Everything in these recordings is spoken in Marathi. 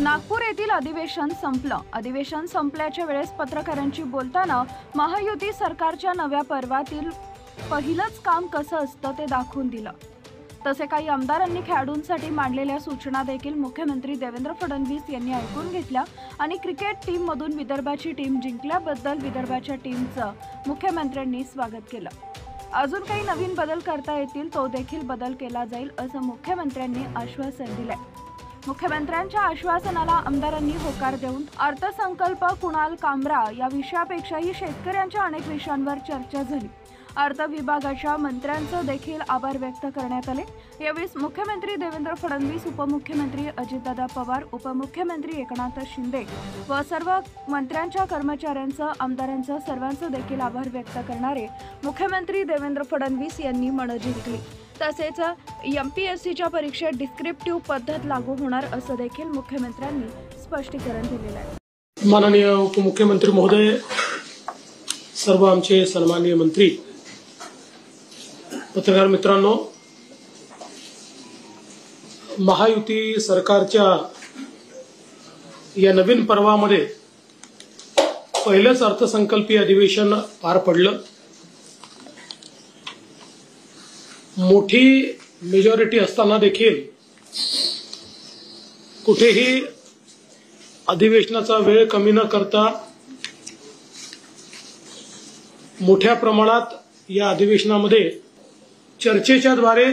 नागपूर येथील अधिवेशन संपलं। अधिवेशन संपल्याच्या वेळेस पत्रकारांशी बोलताना महायुती सरकारच्या नव्या पर्वातील पहिलंच काम कसं असतं ते दाखवून दिलं। तसे काही आमदारांनी खेळाडूंसाठी मांडलेल्या सूचना देखील मुख्यमंत्री देवेंद्र फडणवीस यांनी ऐकून घेतल्या आणि क्रिकेट टीम मधून विदर्भाची टीम जिंकल्याबद्दल विदर्भाच्या टीमचं मुख्यमंत्र्यांनी स्वागत केलं। अजून काही नवीन बदल करता येतील तो देखील बदल केला जाईल असं मुख्यमंत्र्यांनी आश्वासन दिले। मुख्यमंत्र्यांच्या आश्वासनाला आमदारांनी होकार देऊन अर्थसंकल्प, कुणाल कामरा या विषयापेक्षाही शेतकऱ्यांच्या अनेक विषयांवर चर्चा झाली। अर्थ विभागाच्या मंत्र्यांचं देखील आभार व्यक्त करण्यात आले। यावेळी मुख्यमंत्री देवेंद्र फडणवीस, उपमुख्यमंत्री अजितदादा पवार, उपमुख्यमंत्री एकनाथ शिंदे व सर्व मंत्र्यांच्या कर्मचाऱ्यांचं, आमदारांचं, सर्वांचं देखील आभार व्यक्त करणारे मुख्यमंत्री देवेंद्र फडणवीस यांनी मन जिंकली। तसेच एमपीएससीच्या परीक्षेत डिस्क्रिप्टिव्ह पद्धत लागू होणार असं देखील मुख्यमंत्र्यांनी स्पष्टीकरण दिलेलं आहे। माननीय उपमुख्यमंत्री महोदय, सर्व आमचे सन्माननीय मंत्री, पत्रकार मित्रांनो, महायुती सरकारच्या या नवीन पर्वामध्ये पहिलंच अर्थसंकल्पीय अधिवेशन पार पडलं। मोठी मेजॉरिटी असताना देखील कुठेही अधिवेशनाचा वेळ कमी न करता मोठ्या प्रमाणात या अधिवेशनामध्ये चर्चेच्या द्वारे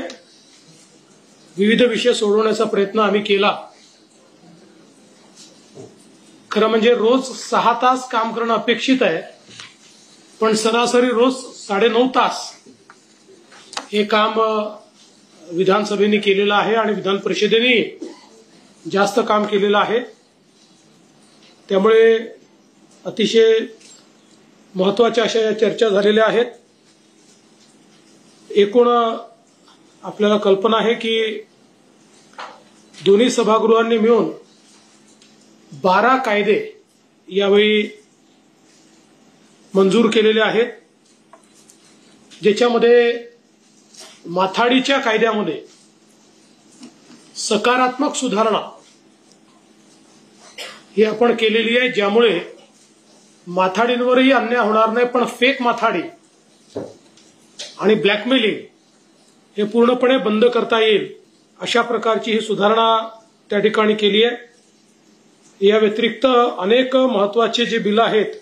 विविध विषय सोडवण्याचा प्रयत्न आम्ही केला। खरं म्हणजे रोज 6 तास काम करणं अपेक्षित आहे, पण सरासरी रोज 9.5 तास हे काम विधानसभेने केलेलं आहे आणि विधान परिषदेने जास्त काम केलेलं आहे। त्यामुळे अतिशय महत्त्वाच्या अशा या चर्चा झालेल्या आहेत। एकूण आपल्याला कल्पना आहे की दोन्ही सभागृहांनी मिळून 12 कायदे यावेळी मंजूर केलेले आहेत, ज्याच्यामध्ये माथाडीच्या कायद्यामध्ये सकारात्मक सुधारणा ही आपण केलेली आहे, ज्यामुळे माथाडींवरही अन्याय होणार नाही, पण फेक माथाडी आणि ब्लॅकमेलिंग हे पूर्णपणे बंद करता येईल अशा प्रकारची ही सुधारणा त्या ठिकाणी केली आहे। या व्यतिरिक्त अनेक महत्त्वाचे जे बिल आहेत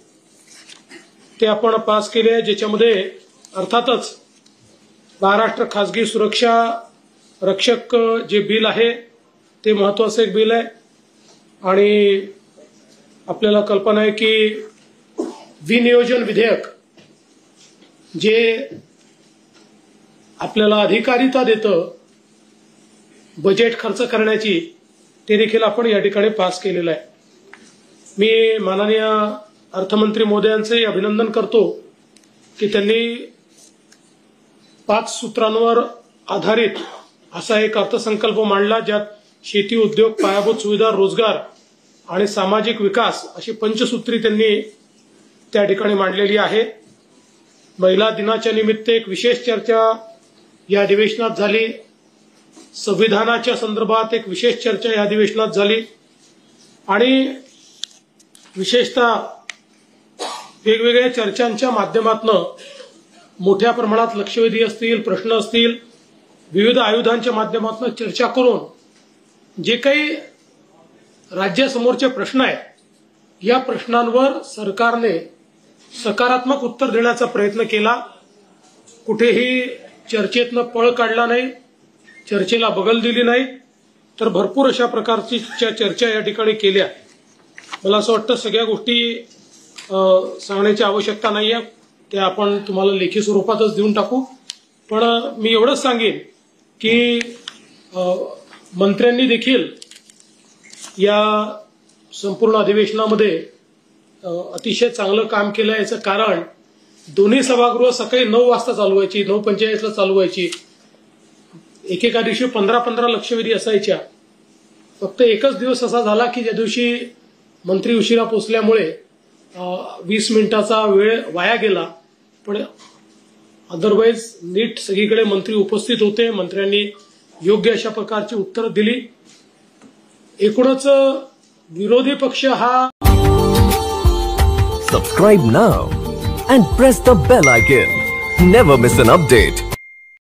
ते आपण पास केले आहे, ज्याच्यामध्ये अर्थातच महाराष्ट्र खासगी सुरक्षा रक्षक जे बिल आहे ते महत्त्वाचं एक बिल आहे। आणि आपल्याला कल्पना आहे की विनियोजन विधेयक जे आपल्याला अधिकारिता देतं बजेट खर्च करण्याची, ते देखील आपण या ठिकाणी पास केलेलं आहे। मी माननीय अर्थमंत्री महोदयांचे अभिनंदन करतो की त्यांनी 5 सूत्रांवर आधारित असा एक अर्थसंकल्प मांडला, ज्यात शेती, उद्योग, पायाभूत सुविधा, रोजगार आणि सामाजिक विकास अशी पंचसूत्री त्यांनी त्या ठिकाणी मांडलेली आहे। महिला दिनाच्या निमित्त एक विशेष चर्चा या अधिवेशनात झाली। संविधानाच्या संदर्भात एक विशेष चर्चा या अधिवेशनात झाली आणि विशेषतः वेगवेगळ्या चर्चांच्या माध्यमातून मोठ्या प्रमाणात लक्षवेधी असतील, प्रश्न असतील, विविध आयुधांच्या माध्यमातून चर्चा करून जे काही राज्यासमोरचे प्रश्न आहेत या प्रश्नांवर सरकारने सकारात्मक उत्तर देण्याचा प्रयत्न केला। कुठेही चर्चेतनं पळ काढला नाही, चर्चेला बगल दिली नाही, तर भरपूर अशा प्रकारची चर्चा या ठिकाणी केल्या। मला असं वाटतं सगळ्या गोष्टी सांगण्याची आवश्यकता नाही आहे, ते आपण तुम्हाला लेखी स्वरूपातच देऊन टाकू। पण मी एवढंच सांगेन की मंत्र्यांनी देखील या संपूर्ण अधिवेशनामध्ये अतिशय चांगलं काम केलं। याचं कारण दोन्ही सभागृह सकाळी 9 वाजता चालू व्हायची, 9:45 चालू व्हायची। एकेका दिवशी 15-15 लक्षवेधी असायच्या। फक्त एकच दिवस असा झाला की ज्या दिवशी मंत्री उशिरा पोहोचल्यामुळे 20 मिनिटाचा वेळ वाया गेला, पण अदरवाईज नीट सगळीकडे मंत्री उपस्थित होते। मंत्र्यांनी योग्य अशा प्रकारची उत्तरं दिली। एकूणच विरोधी पक्ष हा Subscribe now and press the bell icon. Never miss an update.